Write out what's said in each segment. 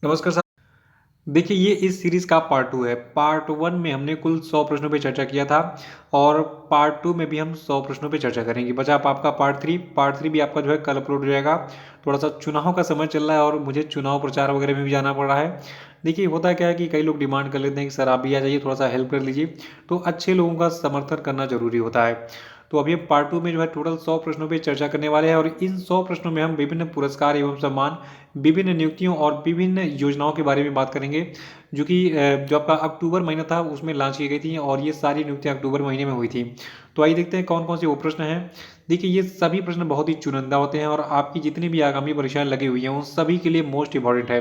नमस्कार साहब। देखिए, ये इस सीरीज़ का पार्ट 2 है। पार्ट 1 में हमने कुल 100 प्रश्नों पे चर्चा किया था और पार्ट 2 में भी हम 100 प्रश्नों पे चर्चा करेंगे। बचा अब आपका पार्ट 3। पार्ट 3 भी आपका जो है कल अपलोड हो जाएगा। थोड़ा-सा चुनाव का समय चल रहा है और मुझे चुनाव प्रचार वगैरह में भी जाना पड़ रहा है। देखिए, होता क्या है कि कई लोग डिमांड कर लेते हैं कि सर आप भी आ जाइए, थोड़ा-सा हेल्प कर लीजिए। तो अच्छे लोगों का समर्थन करना ज़रूरी होता है। तो अभी हम पार्ट 2 में जो है टोटल 100 प्रश्नों पे चर्चा करने वाले हैं और इन 100 प्रश्नों में हम विभिन्न पुरस्कार एवं सम्मान, विभिन्न नियुक्तियों और विभिन्न योजनाओं के बारे में बात करेंगे, जो कि जो आपका अक्टूबर महीना था उसमें लॉन्च की गई थी और ये सारी नियुक्तियाँ अक्टूबर महीने में हुई थी। तो आइए देखते हैं कौन-कौन से वो प्रश्न हैं। देखिए, ये सभी प्रश्न बहुत ही चुनिंदा होते हैं और आपकी जितनी भी आगामी परीक्षाएँ लगी हुई हैं, उन सभी के लिए मोस्ट इम्पोर्टेंट है।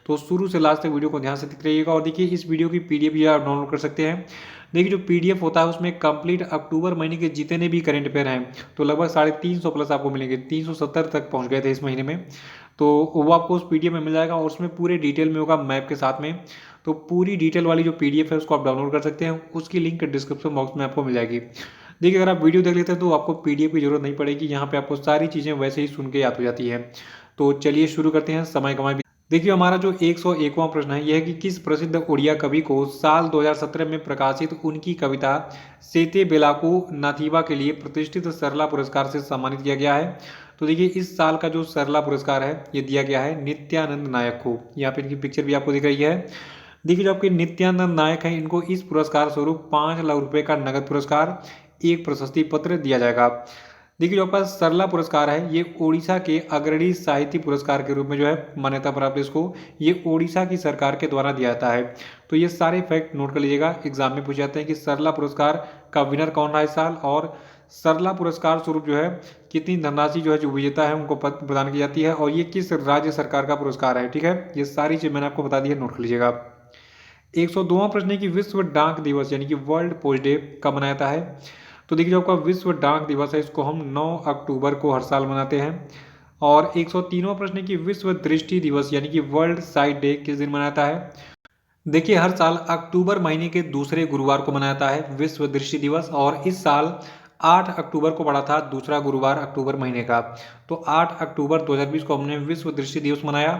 तो शुरू से लास्ट तक वीडियो को ध्यान से देखते रहिएगा और देखिए इस वीडियो की पीडीएफ भी आप डाउनलोड कर सकते हैं। देखिए, जो पीडीएफ होता है उसमें कंप्लीट अक्टूबर महीने के जितने भी करंट अफेयर हैं, तो लगभग 350 प्लस आपको मिलेंगे। 370 तक पहुँच गए थे इस महीने में। तो वो आपको उस पीडीएफ में मिल जाएगा और उसमें पूरे डिटेल में होगा मैप के साथ में। तो पूरी डिटेल वाली जो पीडीएफ है उसको आप डाउनलोड कर सकते हैं। उसकी लिंक डिस्क्रिप्शन बॉक्स में आपको मिल जाएगी। देखिए, अगर आप वीडियो देख लेते हैं तो आपको पीडीएफ की ज़रूरत नहीं पड़ेगी। यहाँ पे आपको सारी चीज़ें वैसे ही सुन के याद हो जाती हैं। तो चलिए शुरू करते हैं समय कमाए बिना। देखिए, हमारा जो 101वां प्रश्न है यह है कि किस प्रसिद्ध उड़िया कवि को साल 2017 में प्रकाशित उनकी कविता सेते बेलाकू नाथीबा के लिए प्रतिष्ठित सरला पुरस्कार से सम्मानित किया गया है। तो देखिए, इस साल का जो सरला पुरस्कार है ये दिया गया है नित्यानंद नायक को। यहाँ पे इनकी पिक्चर भी आपको दिख रही है। देखिए, जो आपके नित्यानंद नायक हैं इनको इस पुरस्कार स्वरूप 5 लाख रुपए का नगद पुरस्कार, एक प्रशस्ति पत्र दिया जाएगा। देखिए, जो आपका सरला पुरस्कार है ये ओडिशा के अग्रणी साहित्य पुरस्कार के रूप में जो है मान्यता प्राप्त है इसको। ये ओडिशा की सरकार के द्वारा दिया जाता है। तो ये सारे फैक्ट नोट कर लीजिएगा, एग्जाम में पूछे जाते हैं कि सरला पुरस्कार का विनर कौन रहा इस साल और सरला पुरस्कार स्वरूप जो है कितनी धनराशि जो है जो विजेता है उनको प्रदान की जाती है और ये किस राज्य सरकार का पुरस्कार है। ठीक है, ये सारी चीज मैंने आपको बता दी है, नोट कर लीजिएगा। 102वां प्रश्न है कि विश्व डाक दिवस यानी कि वर्ल्ड पोस्ट डे कब मनाया जाता है। तो देखिए, जो आपका विश्व डाक दिवस है इसको हम 9 अक्टूबर को हर साल मनाते हैं। और 103वां प्रश्न है कि विश्व दृष्टि दिवस यानी कि वर्ल्ड साइट डे किस दिन मनाता है। देखिए, हर साल अक्टूबर महीने के दूसरे गुरुवार को मनाया जाता है विश्व दृष्टि दिवस और इस साल 8 अक्टूबर को पड़ा था दूसरा गुरुवार अक्टूबर महीने का। तो 8 अक्टूबर 2020 को हमने विश्व दृष्टि दिवस मनाया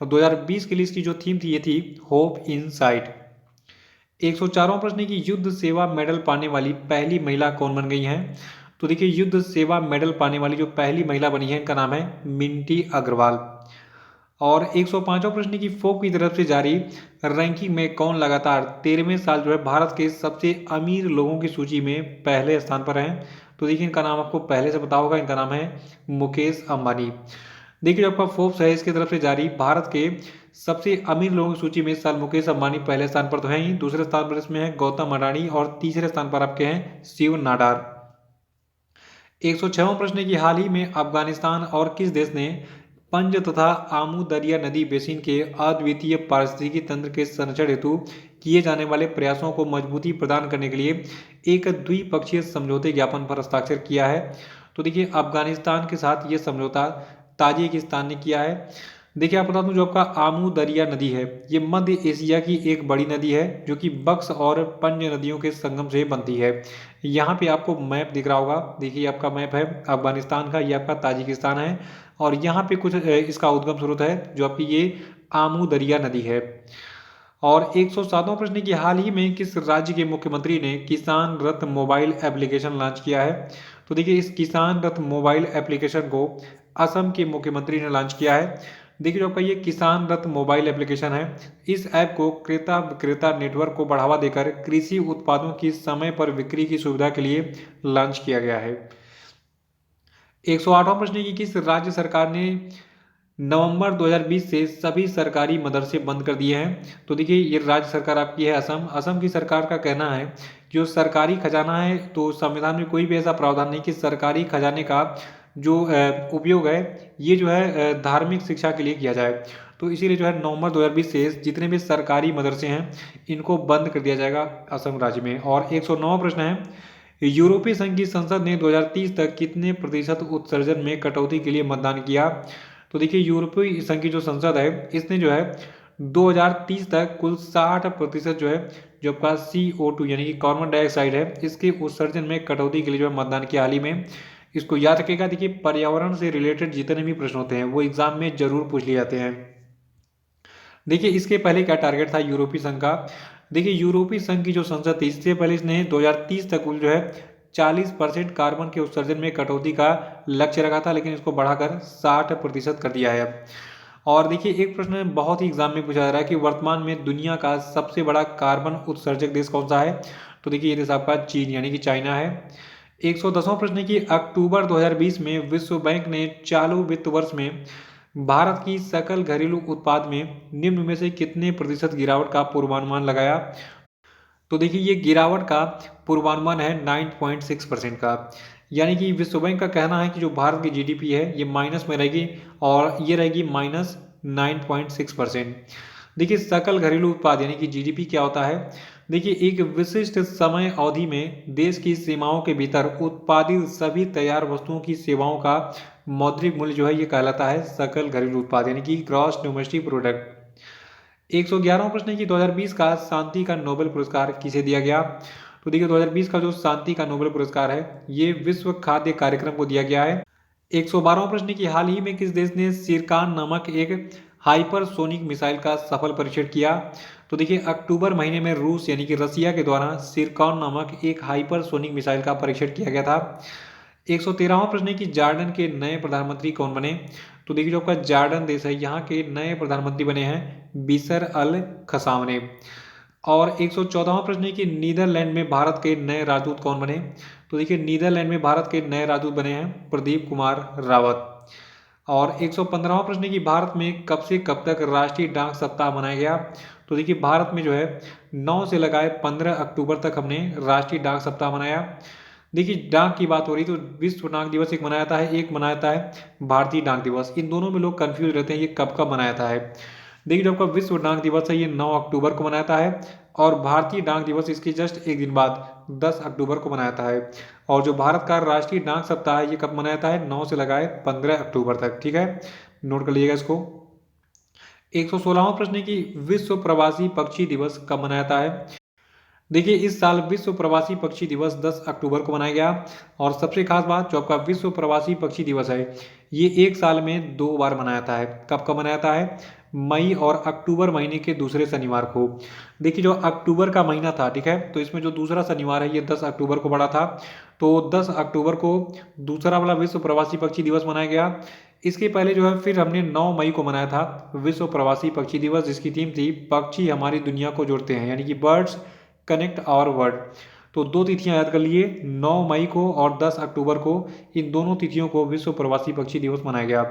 और 2020 के लिए इसकी जो थीम थी ये थी होप इन साइट। 104वां प्रश्न है कि युद्ध सेवा मेडल पाने वाली पहली महिला कौन बन गई हैं। तो देखिए, युद्ध सेवा मेडल पाने वाली जो पहली महिला बनी है इनका नाम है मिंटी अग्रवाल। और 105वां प्रश्न की फोर्ब की तरफ से जारी रैंकिंग में कौन लगातार 13वें साल जो है भारत के सबसे अमीर लोगों की सूची में पहले स्थान पर हैं। तो देखिए, इनका नाम आपको पहले से पता होगा, इनका नाम है मुकेश अंबानी। देखिए, जो आपका फोर्ब्स है इसकी तरफ से जारी भारत के सबसे अमीर लोगों की सूची में इस साल मुकेश अंबानी पहले स्थान पर तो हैं ही, दूसरे स्थान पर इसमें है गौतम अडानी और तीसरे स्थान पर आपके हैं शिव नाडार। 106वां प्रश्न है कि हाल ही में अफगानिस्तान और किस देश ने पंज तथा आमू दरिया नदी बेसिन के अद्वितीय पारिस्थितिकी तंत्र के संरक्षण हेतु किए जाने वाले प्रयासों को मजबूती प्रदान करने के लिए एक द्विपक्षीय समझौते ज्ञापन पर हस्ताक्षर किया है। तो देखिए, अफगानिस्तान के साथ ये समझौता ताजिकिस्तान ने किया है। देखिए, आप बता दूं जो आपका आमू दरिया नदी है ये मध्य एशिया की एक बड़ी नदी है जो कि बक्स और पंज नदियों के संगम से बनती है। यहाँ पे आपको मैप दिख रहा होगा। देखिए, आपका मैप है अफगानिस्तान का, ये आपका ताजिकिस्तान है और यहाँ पे कुछ इसका उद्गम स्रोत है जो आपकी ये आमू दरिया नदी है। और 107वां प्रश्न है कि हाल ही में किस राज्य के मुख्यमंत्री ने किसान रथ मोबाइल एप्लीकेशन लॉन्च किया है। तो देखिए, इस किसान रथ मोबाइल एप्लीकेशन को असम के मुख्यमंत्री ने लॉन्च किया है। देखिए, जो आपका ये किसान रथ मोबाइल एप्लीकेशन है इस ऐप को क्रेता विक्रेता नेटवर्क को बढ़ावा देकर कृषि उत्पादों की समय पर बिक्री की सुविधा के लिए लॉन्च किया गया है। 108वां प्रश्न है कि किस राज्य सरकार ने नवंबर 2020 से सभी सरकारी मदरसे बंद कर दिए हैं। तो देखिए, ये राज्य सरकार आपकी है असम। असम की सरकार का कहना है जो सरकारी खजाना है, तो संविधान में कोई भी ऐसा प्रावधान नहीं कि सरकारी खजाने का जो उपयोग है ये जो है धार्मिक शिक्षा के लिए किया जाए। तो इसीलिए जो है नवंबर 2020 से जितने भी सरकारी मदरसे हैं इनको बंद कर दिया जाएगा असम राज्य में। और 109वां प्रश्न है यूरोपीय संघ की संसद ने 2030 तक कितने प्रतिशत उत्सर्जन में कटौती के लिए मतदान किया। तो देखिए, यूरोपीय संघ की जो संसद है इसने जो है 2030 तक कुल 60% जो है जो आपका CO2 यानी कि कार्बन डाइऑक्साइड है इसके उत्सर्जन में कटौती के लिए जो है मतदान किया हाल ही में। इसको याद रखिएगा। देखिए, पर्यावरण से रिलेटेड जितने भी प्रश्न होते हैं वो एग्जाम में जरूर पूछ लिए जाते हैं। देखिए इसके पहले क्या टारगेट था यूरोपीय संघ का। देखिए यूरोपीय संघ की जो संसद थी, इससे पहले इसने 2030 तक कुल जो है 40% कार्बन के उत्सर्जन में कटौती का लक्ष्य रखा था, लेकिन इसको बढ़ाकर 60% कर दिया है। और देखिए एक प्रश्न बहुत ही एग्जाम में पूछा जा रहा है कि वर्तमान में दुनिया का सबसे बड़ा कार्बन उत्सर्जक देश कौन सा है। तो देखिए ये देश आपका चीन यानी कि चाइना है। 110वां प्रश्न की अक्टूबर 2020 में विश्व बैंक ने चालू वित्त वर्ष में भारत की सकल घरेलू उत्पाद में निम्न में से कितने प्रतिशत गिरावट का पूर्वानुमान लगाया। तो देखिए ये गिरावट का पूर्वानुमान है 9.6% का। यानी कि विश्व बैंक का कहना है कि जो भारत की जीडीपी है ये माइनस में रहेगी और ये रहेगी -9.6%। देखिए सकल घरेलू उत्पाद यानी कि जीडीपी क्या होता है। देखिए एक विशिष्ट समय अवधि में देश की सीमाओं के भीतर उत्पादित सभी तैयार वस्तुओं की सेवाओं का मौद्रिक मूल्य जो है ये कहलाता है सकल घरेलू उत्पाद यानी कि ग्रॉस डोमेस्टिक प्रोडक्ट। 111वां प्रश्न है कि 2020 का शांति का नोबेल पुरस्कार किसे दिया गया। तो देखिए 2020 का जो शांति का नोबेल पुरस्कार है ये विश्व खाद्य कार्यक्रम को दिया गया है। 112वां प्रश्न है कि हाल ही में किस देश ने सिरकान नामक एक हाइपरसोनिक मिसाइल का सफल परीक्षण किया। तो देखिए अक्टूबर महीने में रूस यानी कि रसिया के द्वारा सिरकान नामक एक हाइपरसोनिक मिसाइल का परीक्षण किया गया था। 113वां प्रश्न है कि जॉर्डन के नए प्रधानमंत्री कौन बने। तो देखिए जो आपका जॉर्डन देश है यहाँ के नए प्रधानमंत्री बने हैं बिशर अल खसावने। और 114वां प्रश्न है कि नीदरलैंड में भारत के नए राजदूत कौन बने। तो देखिए नीदरलैंड में भारत के नए राजदूत बने हैं प्रदीप कुमार रावत। और 115वां प्रश्न है कि भारत में कब से कब तक राष्ट्रीय डाक सप्ताह मनाया गया। तो देखिए भारत में जो है 9 से लगाए 15 अक्टूबर तक हमने राष्ट्रीय डाक सप्ताह मनाया। देखिए डाक की बात हो रही तो विश्व डाक दिवस एक मनाया जाता है, एक मनाया जाता है भारतीय डाक दिवस। इन दोनों में लोग कंफ्यूज रहते हैं ये कब कब मनाया जाता है। देखिए जो आपका विश्व डाक दिवस है ये 9 अक्टूबर को मनाया जाता है और भारतीय डाक दिवस इसके जस्ट एक दिन बाद 10 अक्टूबर को मनाया जाता है। और जो भारत का राष्ट्रीय डाक सप्ताह है ये कब मनाया जाता है 9 से लगाए 15 अक्टूबर तक। ठीक है, नोट कर लीजिएगा इसको। 116वां प्रश्न है कि विश्व प्रवासी पक्षी दिवस कब मनाया जाता है। देखिए इस साल विश्व प्रवासी पक्षी दिवस 10 अक्टूबर को मनाया गया। और सबसे खास बात जो आपका विश्व प्रवासी पक्षी दिवस है ये एक साल में 2 बार मनाया जाता है। कब कब मनाया जाता है, मई और अक्टूबर महीने के दूसरे शनिवार को। देखिए जो अक्टूबर का महीना था, ठीक है, तो इसमें जो दूसरा शनिवार है ये 10 अक्टूबर को पड़ा था। तो 10 अक्टूबर को दूसरा वाला विश्व प्रवासी पक्षी दिवस मनाया गया। इसके पहले जो है फिर हमने 9 मई को मनाया था विश्व प्रवासी पक्षी दिवस, जिसकी थीम थी पक्षी हमारी दुनिया को जोड़ते हैं यानी कि बर्ड्स कनेक्ट आवर वर्ल्ड। तो दो तिथियां याद कर लिए, 9 मई को और 10 अक्टूबर को। इन दोनों तिथियों को विश्व प्रवासी पक्षी दिवस मनाया गया।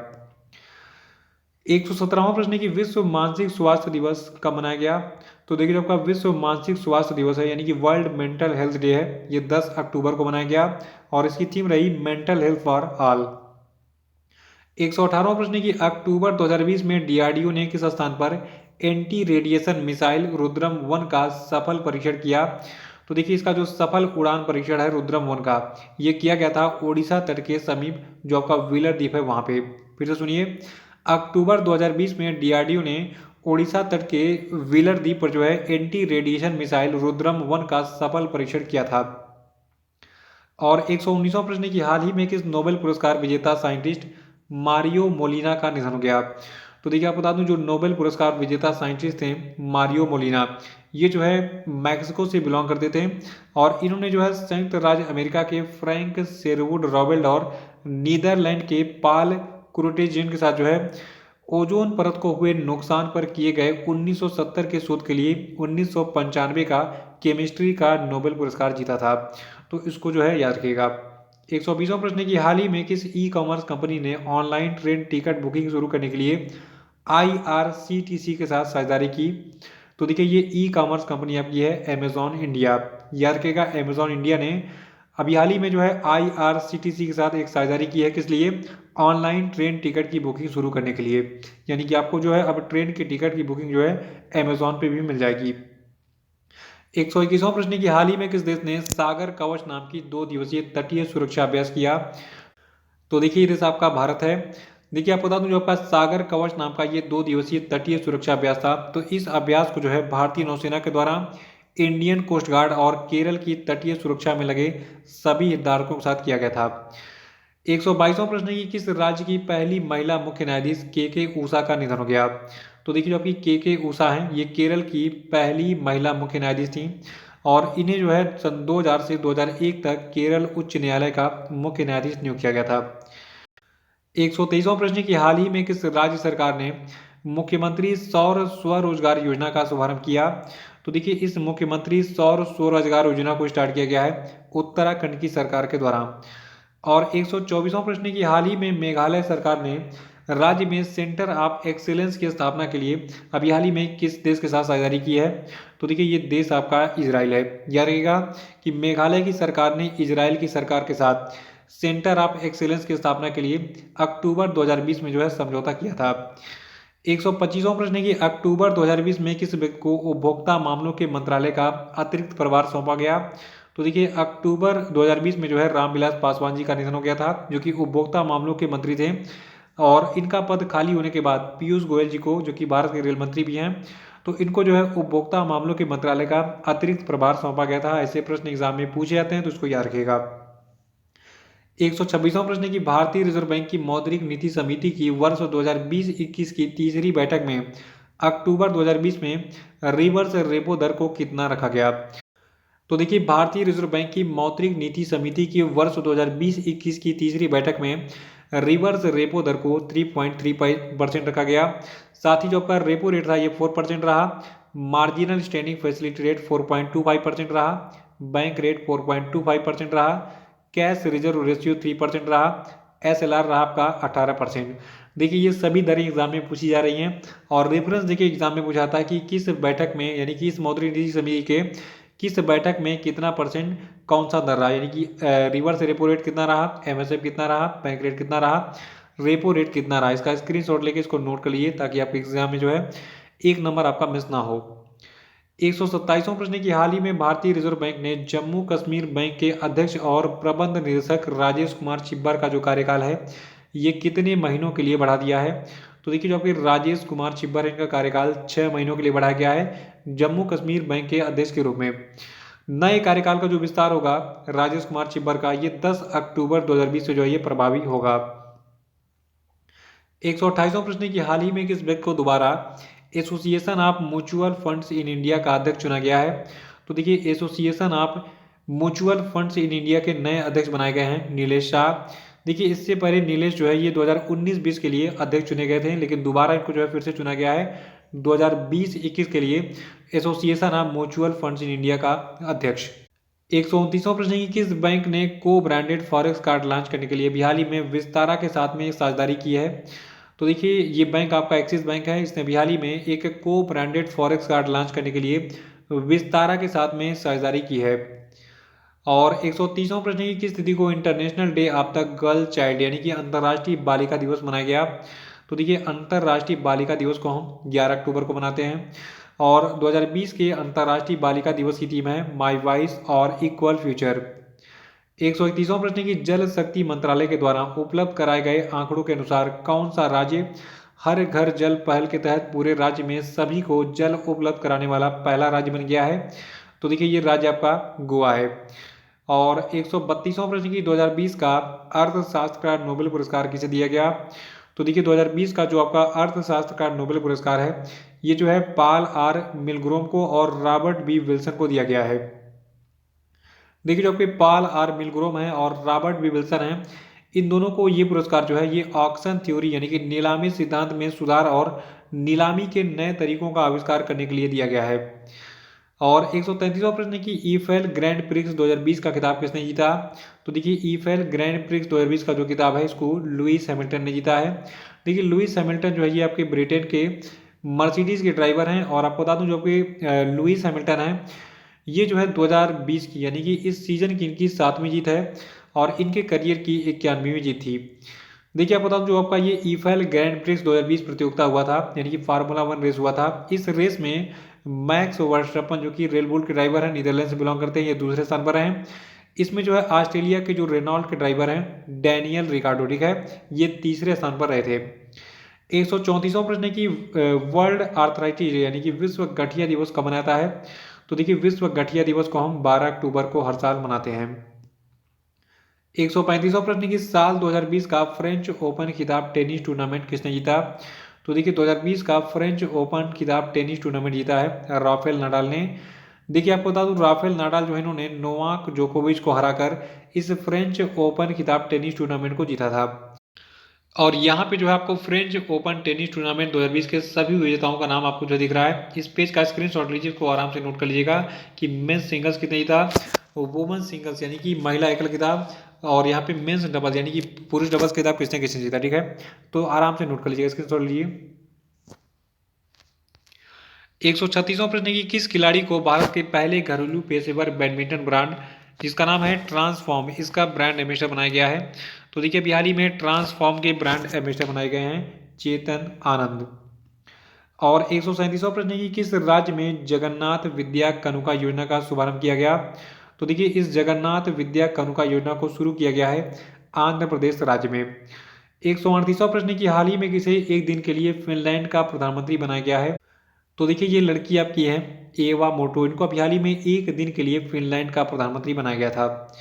117वां प्रश्न है कि विश्व मानसिक स्वास्थ्य दिवस कब मनाया गया। तो देखिए जो आपका विश्व मानसिक स्वास्थ्य दिवस है यानी कि वर्ल्ड मेंटल हेल्थ डे है ये 10 अक्टूबर को मनाया गया और इसकी थीम रही मेंटल हेल्थ फॉर ऑल। 118वां प्रश्न है कि अक्टूबर 2020 में डीआरडीओ ने किस स्थान पर एंटी रेडिएशन मिसाइल रुद्रम 1 का सफल परीक्षण किया। तो देखिए इसका जो सफल उड़ान परीक्षण है रुद्रम 1 का ये किया गया था ओडिशा तट के समीप जो आपका व्हीलर द्वीप है वहां पे। फिर से सुनिए, अक्टूबर 2020 में डीआरडीओ ने ओडिशा तट के व्हीलर द्वीप पर जो है एंटी रेडिएशन मिसाइल रुद्रम 1 का सफल परीक्षण किया था। और 119वां प्रश्न है कि हाल ही में किस नोबेल पुरस्कार विजेता साइंटिस्ट मारियो मोलिना का निधन हो गया। तो देखिए आप बता दूं जो नोबेल पुरस्कार विजेता साइंटिस्ट थे मारियो मोलिना, ये जो है मैक्सिको से बिलोंग करते थे और इन्होंने जो है संयुक्त राज्य अमेरिका के फ्रैंक शेरवुड रॉबेल्ट और नीदरलैंड के पाल क्रूटेजियन के साथ जो है ओजोन परत को हुए नुकसान पर किए गए 1970 के शोध के लिए 1995 का केमिस्ट्री का नोबेल पुरस्कार जीता था। तो इसको जो है याद रखिएगा। 120वां प्रश्न है कि हाल ही में किस ई कॉमर्स कंपनी ने ऑनलाइन ट्रेन टिकट बुकिंग शुरू करने के लिए आईआरसीटीसी के साथ साझेदारी की। तो देखिए ये ई कॉमर्स कंपनी आपकी है अमेजॉन इंडिया। याद रखिएगा अमेजॉन इंडिया ने अभी हाल ही में जो है आईआरसीटीसी के साथ एक साझेदारी की है, किस लिए, ऑनलाइन ट्रेन टिकट की बुकिंग शुरू करने के लिए। यानी कि आपको जो है अब ट्रेन की टिकट की बुकिंग जो है अमेजॉन पे भी मिल जाएगी। 121वां प्रश्न है कि हाल ही में किस देश ने सागर कवच नाम की 2 दिवसीय तटीय सुरक्षा अभ्यास किया। तो देखिए ये देश आपका भारत है। देखिए आपको बता दूं जो आपका सागर कवच नाम का ये 2 दिवसीय तटीय सुरक्षा अभ्यास था। तो इस अभ्यास को जो है भारतीय नौसेना के द्वारा इंडियन कोस्ट गार्ड और केरल की तटीय सुरक्षा में लगे सभी हितधारकों के साथ किया गया था। 122वां प्रश्न है कि किस राज्य की पहली महिला मुख्य न्यायाधीश के ऊषा का निधन हो गया। तो देखिए जो आपकी के उषा हैं, ये केरल की पहली महिला मुख्य न्यायाधीश थी और इन्हें जो है सन 2000 से 2001 तक केरल उच्च न्यायालय का मुख्य न्यायाधीश नियुक्त किया गया था। 123वां प्रश्न की हाल ही में किस राज्य सरकार ने मुख्यमंत्री सौर स्वरोजगार योजना का शुभारंभ किया? तो देखिए इस मुख्यमंत्री सौर स्वरोजगार योजना को स्टार्ट किया गया है उत्तराखंड की सरकार के द्वारा। और 124वां प्रश्न की हाल ही में मेघालय सरकार ने राज्य में सेंटर ऑफ एक्सीलेंस की स्थापना के लिए अभी हाल ही में किस देश के साथ साझेदारी की है? तो देखिए ये देश आपका इजराइल है। याद रखिएगा कि मेघालय की सरकार ने इजराइल की सरकार के साथ सेंटर ऑफ एक्सीलेंस की स्थापना के लिए अक्टूबर 2020 में जो है समझौता किया था। 125वां प्रश्न है कि अक्टूबर 2020 में किस व्यक्ति को उपभोक्ता मामलों के मंत्रालय का अतिरिक्त प्रभार सौंपा गया? तो देखिए अक्टूबर 2020 में जो है रामविलास पासवान जी का निधन हो गया था, जो कि उपभोक्ता मामलों के मंत्री थे और इनका पद खाली होने के बाद पीयूष गोयल जी को, जो कि भारत के रेल मंत्री भी हैं, तो इनको जो है उपभोक्ता मामलों के मंत्रालय का अतिरिक्त प्रभार सौंपा गया था। ऐसे प्रश्न एग्जाम में पूछे जाते हैं तो इसको याद रखिएगा। 126वां प्रश्न है कि भारतीय रिजर्व बैंक की मौद्रिक नीति समिति की वर्ष 2020-21 की तीसरी बैठक में अक्टूबर 2020 में रिवर्स रेपो दर को कितना रखा गया? तो देखिए भारतीय रिजर्व बैंक की मौद्रिक नीति समिति की वर्ष 2020-21 की तीसरी बैठक में रिवर्स रेपो दर को 3.35% रखा गया। साथ ही जो आपका रेपो रेट था ये 4% रहा, मार्जिनल स्टैंडिंग फैसिलिटी रेट 4.25% रहा, बैंक रेट 4.25% रहा, कैश रिजर्व रेशियो 3% रहा, SLR रहा आपका 18%। देखिए ये सभी दरें एग्जाम में पूछी जा रही हैं और रेफरेंस देखिए एग्जाम में पूछा था कि किस बैठक में यानी कि इस मौद्रिक नीति समिति के किस बैठक में कितना परसेंट कौन सा दर रहा, यानी कि रिवर्स रेपो रेट कितना रहा, MSF कितना रहा, बैंक रेट कितना रहा, रेपो रेट कितना रहा। इसका स्क्रीनशॉट लेके इसको नोट कर लीजिए ताकि आपके एग्जाम में जो है एक नंबर आपका मिस ना हो। 127वां प्रश्न की हाल ही में भारतीय रिजर्व बैंक ने जम्मू कश्मीर बैंक के अध्यक्ष और प्रबंध निदेशक राजेश कुमार छिब्बर का जो कार्यकाल है ये कितने महीनों के लिए बढ़ा दिया है? तो देखिए जो आपके राजेश कुमार छिब्बर इनका कार्यकाल 6 महीनों के लिए बढ़ाया गया है जम्मू कश्मीर बैंक के अध्यक्ष के रूप में। नए कार्यकाल का जो विस्तार होगा राजेश कुमार छिब्बर का ये 10 अक्टूबर 2020 से जो है ये प्रभावी होगा। 128वां प्रश्न की हाल ही में किस व्यक्ति को दोबारा association of mutual funds in India का अध्यक्ष चुना गया है? तो देखिए association of mutual funds in India के नए अध्यक्ष बनाए गए हैं नीलेश शाह। देखिए इससे पहले नीलेश जो है ये 2019-20 के लिए अध्यक्ष चुने गए थे, लेकिन दोबारा इनको जो है फिर से चुना गया है 2020-21 के लिए association of mutual funds in India का अध्यक्ष। 129वां प्रश्न है कि किस बैंक ने को ब्रांडेड फॉरेक्स कार्ड लॉन्च करने के लिए अभी हाल ही में विस्तारा के साथ में साझेदारी की है? तो देखिए ये बैंक आपका एक्सिस बैंक है, इसने अभी हाल ही में एक को ब्रांडेड फॉरेक्स कार्ड लॉन्च करने के लिए विस्तारा के साथ में साझेदारी की है। और 130वां प्रश्न की किस तिथि को international day of the girl child यानी कि अंतर्राष्ट्रीय बालिका दिवस मनाया गया? तो देखिए अंतर्राष्ट्रीय बालिका दिवस को हम 11 अक्टूबर को मनाते हैं और 2020 के अंतर्राष्ट्रीय बालिका दिवस की थीम है माई वॉइस और इक्वल फ्यूचर। 131वां प्रश्न की जल शक्ति मंत्रालय के द्वारा उपलब्ध कराए गए आंकड़ों के अनुसार कौन सा राज्य हर घर जल पहल के तहत पूरे राज्य में सभी को जल उपलब्ध कराने वाला पहला राज्य बन गया है? तो देखिए ये राज्य आपका गोवा है। और 132वां प्रश्न की 2020 का अर्थशास्त्र का नोबेल पुरस्कार किसे दिया गया? तो देखिए 2020 का जो आपका अर्थशास्त्र का नोबेल पुरस्कार है ये जो है पॉल आर मिलग्रोम को और रॉबर्ट बी विल्सन को दिया गया है। देखिए जो आपके पॉल आर मिलग्रोम है और रॉबर्ट बी विल्सन है, इन दोनों को ये पुरस्कार जो है ये ऑक्शन थ्योरी यानी कि नीलामी सिद्धांत में सुधार और नीलामी के नए तरीकों का आविष्कार करने के लिए दिया गया है। और 133वां प्रश्न की ईफेल ग्रैंड प्रिक्स 2020 का खिताब किसने जीता? तो देखिए ईफेल ग्रैंड प्रिक्स 2020 का जो खिताब है इसको लुइस हैमिल्टन ने जीता है। देखिए लुइस हैमिल्टन जो है ये आपके ब्रिटेन के मर्सिडीज के ड्राइवर हैं और आपको बता दूं जो आपके लुइस हैमिल्टन है ये जो है 2020 की यानी कि इस सीजन की इनकी 7वीं जीत है और इनके करियर की 91वीं जीत थी। देखिए आप बताऊं जो आपका ये ईफेल ग्रैंड प्रिक्स 2020 प्रतियोगिता हुआ था यानी कि फार्मूला 1 रेस हुआ था। इस रेस में मैक्स वर्स्टैपन जो कि रेड बुल के ड्राइवर हैं, नीदरलैंड से बिलोंग करते हैं, ये दूसरे स्थान पर हैं। इसमें जो है ऑस्ट्रेलिया के जो रेनॉल्ट के ड्राइवर हैं डैनियल रिकार्डो, ठीक है, ये तीसरे स्थान पर रहे थे। 134वां प्रश्न है कि वर्ल्ड आर्थराइटिस यानी कि विश्व गठिया दिवस कब मनाता है? तो देखिए विश्व गठिया दिवस को हम 12 अक्टूबर को हर साल मनाते हैं। 135वां प्रश्न की साल 2020 का फ्रेंच ओपन खिताब टेनिस टूर्नामेंट किसने जीता? तो देखिए 2020 का फ्रेंच ओपन खिताब टेनिस टूर्नामेंट जीता है राफेल नाडाल ने। देखिए आपको बता दूं राफेल नाडाल जो है इन्होंने नोवाक जोकोविच को हराकर इस फ्रेंच ओपन खिताब टेनिस टूर्नामेंट को जीता था। और यहाँ पे जो है आपको फ्रेंच ओपन टेनिस टूर्नामेंट 2020 के सभी विजेताओं का नाम आपको जो दिख रहा है। इस पेज का स्क्रीनशॉट लीजिए, इसको आराम से नोट कर लीजिएगा कि मेंस सिंगल्स कितने जीता, वुमेन सिंगल्स यानी कि महिला एकल खिताब, और यहाँ पे मेंस डबल्स यानी कि पुरुष डबल्स खिताब किसने किसने जीता। ठीक है, तो आराम से नोट कर लीजिएगा, स्क्रीनशॉट लीजिए। 136वां प्रश्न है कि किस खिलाड़ी को भारत के पहले घरेलू पेशेवर बैडमिंटन ब्रांड जिसका नाम है ट्रांसफॉर्म, इसका ब्रांड एम्बेसडर बनाया गया है। तो देखिए अभी हाल ही में ट्रांसफॉर्म के ब्रांड एम्बेसडर बनाए गए हैं चेतन आनंद। और 137वां प्रश्न है कि किस राज्य में जगन्नाथ विद्या कनुका योजना का शुभारंभ किया गया। तो देखिए इस जगन्नाथ विद्या कनुका योजना को शुरू किया गया है आंध्र प्रदेश राज्य में। 138वां प्रश्न है कि हाल ही में किसे एक दिन के लिए फिनलैंड का प्रधानमंत्री बनाया गया है। तो देखिए ये लड़की आपकी है एवा मोटो, इनको अभी हाल ही में एक दिन के लिए फिनलैंड का प्रधानमंत्री बनाया गया था।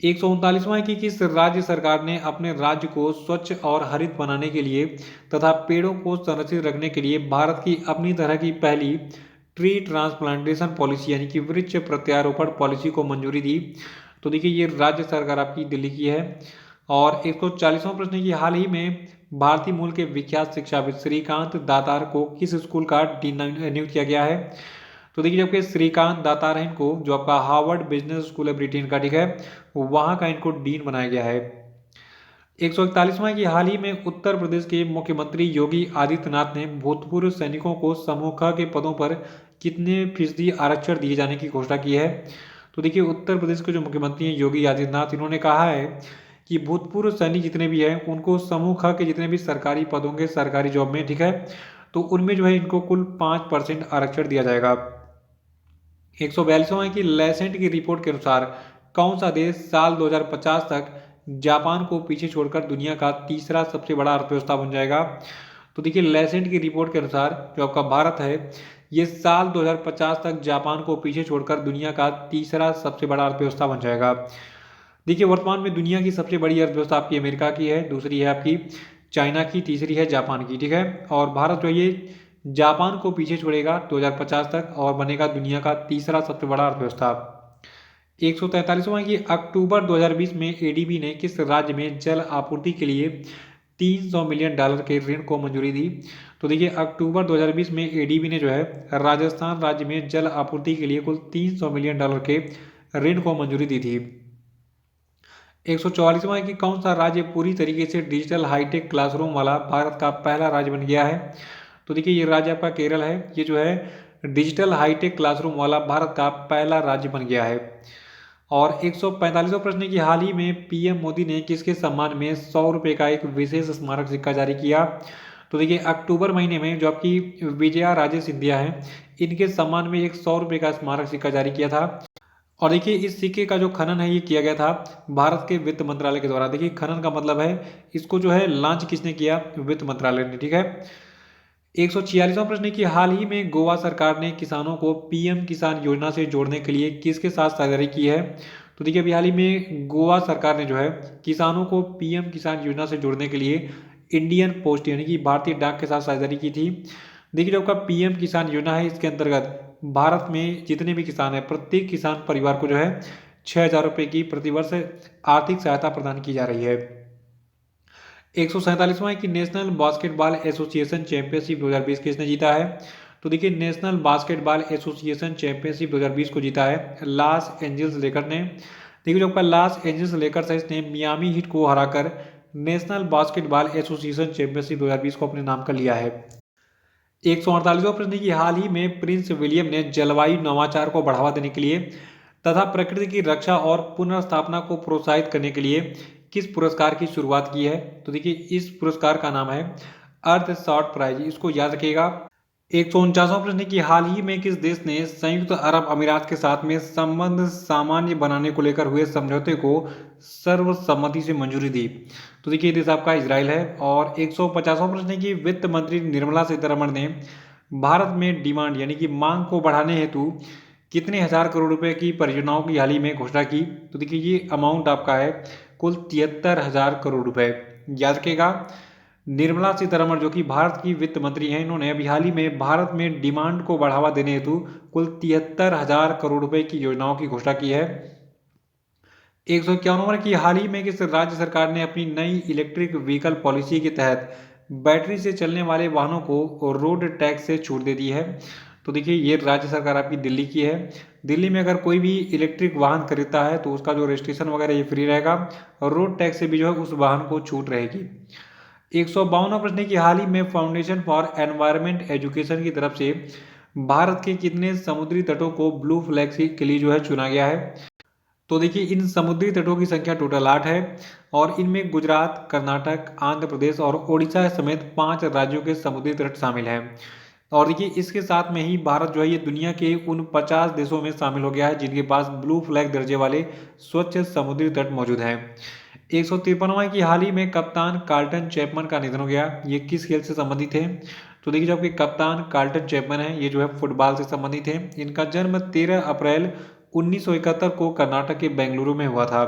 139वां है कि किस राज्य सरकार ने अपने राज्य को स्वच्छ और हरित बनाने के लिए तथा पेड़ों को संरक्षित रखने के लिए भारत की अपनी तरह की पहली ट्री ट्रांसप्लांटेशन पॉलिसी यानी कि वृक्ष प्रत्यारोपण पॉलिसी को मंजूरी दी। तो देखिए ये राज्य सरकार आपकी दिल्ली की है। और 140वां प्रश्न है कि हाल ही में भारतीय मूल के विख्यात शिक्षाविद श्रीकांत दातार को किस स्कूल का डीन नियुक्त किया गया है। तो देखिए जबकि श्रीकांत दातार है इनको जो आपका हार्वर्ड बिजनेस स्कूल है ब्रिटेन का, ठीक है, वहां का इनको डीन बनाया गया है। 141वां है कि हाल ही में उत्तर प्रदेश के मुख्यमंत्री योगी आदित्यनाथ ने भूतपूर्व सैनिकों को समूह ख के पदों पर कितने फीसदी आरक्षण दिए जाने की घोषणा की है। तो देखिए उत्तर प्रदेश के जो मुख्यमंत्री हैं योगी आदित्यनाथ, इन्होंने कहा है कि भूतपूर्व सैनिक जितने भी हैं उनको समूह ख के जितने भी सरकारी पद होंगे सरकारी जॉब में, ठीक है, तो उनमें जो है इनको कुल 5% आरक्षण दिया जाएगा। 142वां है कि लेसेंट की रिपोर्ट के अनुसार कौन सा देश साल 2050 तक जापान को पीछे छोड़कर दुनिया का तीसरा सबसे बड़ा अर्थव्यवस्था बन जाएगा। तो देखिए लेसेंट की रिपोर्ट के अनुसार जो आपका भारत है ये साल 2050 तक जापान को पीछे छोड़कर दुनिया का तीसरा सबसे बड़ा अर्थव्यवस्था बन जाएगा। देखिए वर्तमान में दुनिया की सबसे बड़ी अर्थव्यवस्था आपकी अमेरिका की है, दूसरी है आपकी चाइना की, तीसरी है जापान की, ठीक है, और भारत जो ये जापान को पीछे छोड़ेगा 2050 तक और बनेगा दुनिया का तीसरा सबसे बड़ा अर्थव्यवस्था। 143वां कि अक्टूबर 2020 में एडीबी ने किस राज्य में जल आपूर्ति के लिए $300 मिलियन के ऋण को मंजूरी दी। तो देखिए अक्टूबर 2020 में एडीबी ने जो है राजस्थान राज्य में जल आपूर्ति के लिए कुल $300 मिलियन के ऋण को मंजूरी दी थी। 144वां है कि कौन सा राज्य पूरी तरीके से डिजिटल हाईटेक क्लासरूम वाला भारत का पहला राज्य बन गया है। तो देखिए ये राज्य आपका केरल है, ये जो है डिजिटल हाईटेक क्लासरूम वाला भारत का पहला राज्य बन गया है। और 145वां प्रश्न है कि हाल ही में पीएम मोदी ने किसके सम्मान में 100 रुपये का एक विशेष स्मारक सिक्का जारी किया। तो देखिए अक्टूबर महीने में जो आपकी विजया राजे सिंधिया है इनके सम्मान में एक 100 रुपये का स्मारक सिक्का जारी किया था। और देखिए इस सिक्के का जो खनन है ये किया गया था भारत के वित्त मंत्रालय के द्वारा। देखिए खनन का मतलब है इसको जो है लॉन्च किसने किया, वित्त मंत्रालय ने, ठीक है। 146वां प्रश्न है कि हाल ही में गोवा सरकार ने किसानों को पीएम किसान योजना से जोड़ने के लिए किसके साथ साझेदारी की है। तो देखिए अभी हाल ही में गोवा सरकार ने जो है किसानों को पीएम किसान योजना से जोड़ने के लिए इंडियन पोस्ट यानी कि भारतीय डाक के साथ साझेदारी की थी। देखिए जो आपका पीएम किसान योजना है इसके अंतर्गत भारत में जितने भी किसान हैं प्रत्येक किसान परिवार को जो है 6,000 रुपये की प्रतिवर्ष आर्थिक सहायता प्रदान की जा रही है। 147वां है कि नेशनल बास्केटबॉल एसोसिएशन चैंपियनशिप 2020 किसने जीता है। तो देखिए नेशनल बास्केटबॉल एसोसिएशन चैंपियनशिप 2020 को जीता है लॉस एंजल्स लेकर ने। देखिए जो आपका लॉस एंजल्स लेकर है इसने मियामी हीट को हराकर नेशनल बास्केटबॉल एसोसिएशन चैंपियनशिप 2020 को अपने नाम कर लिया है। 148वां प्रश्न की हाल ही में प्रिंस विलियम ने जलवायु नवाचार को बढ़ावा देने के लिए तथा प्रकृति की रक्षा और पुनर्स्थापना को प्रोत्साहित करने के लिए किस पुरस्कार की शुरुआत की है। तो देखिए इस पुरस्कार का नाम है अर्थ शॉर्ट प्राइज, इसको याद रखिएगा। 149वां प्रश्न की हाल ही में किस देश ने संयुक्त अरब अमीरात के साथ में संबंध सामान्य बनाने को लेकर हुए समझौते को सर्वसम्मति से मंजूरी दी। तो देखिए देश आपका इजराइल है। और 150वां प्रश्न की वित्त मंत्री निर्मला सीतारमण ने भारत में डिमांड यानी कि मांग को बढ़ाने हेतु कितने हजार करोड़ रुपए की परियोजनाओं की हाल ही में घोषणा की। तो देखिए ये अमाउंट आपका है कुल 73,000 करोड़ रुपए, याद रखिएगा निर्मला सीतारमण जो कि भारत की वित्त मंत्री हैं, इन्होंने अभी हाल ही में भारत में डिमांड को बढ़ावा देने हेतु कुल 73,000 करोड़ रुपए की योजनाओं की घोषणा की है। 151 की हाल ही में किस राज्य सरकार ने अपनी नई इलेक्ट्रिक व्हीकल पॉलिसी के तहत बैटरी से चलने वाले वाहनों को रोड टैक्स से छूट दे दी है? तो देखिए, ये राज्य सरकार आपकी दिल्ली की है। दिल्ली में अगर कोई भी इलेक्ट्रिक वाहन खरीदता है तो उसका जो रजिस्ट्रेशन वगैरह ये फ्री रहेगा और रोड टैक्स से भी जो है उस वाहन को छूट रहेगी। 152वां प्रश्न की हाल ही में फाउंडेशन फॉर एनवायरमेंट एजुकेशन की तरफ से भारत के कितने समुद्री तटों को ब्लू फ्लैग के लिए जो है चुना गया है? तो देखिए, इन समुद्री तटों की संख्या टोटल 8 है और इनमें गुजरात, कर्नाटक, आंध्र प्रदेश और ओडिशा समेत 5 राज्यों के समुद्री तट शामिल हैं। और देखिए, इसके साथ में ही भारत जो है ये दुनिया के उन 50 देशों में शामिल हो गया है जिनके पास ब्लू फ्लैग दर्जे वाले स्वच्छ समुद्री तट मौजूद हैं। 153वां की हाल ही में कप्तान कार्लटन चैपमैन का निधन हो गया। ये किस खेल से संबंधित है? तो देखिए, जो आपके कप्तान कार्लटन चैपमैन है ये जो है फुटबॉल से संबंधित है। इनका जन्म 13 अप्रैल 1971 को कर्नाटक के बेंगलुरु में हुआ था।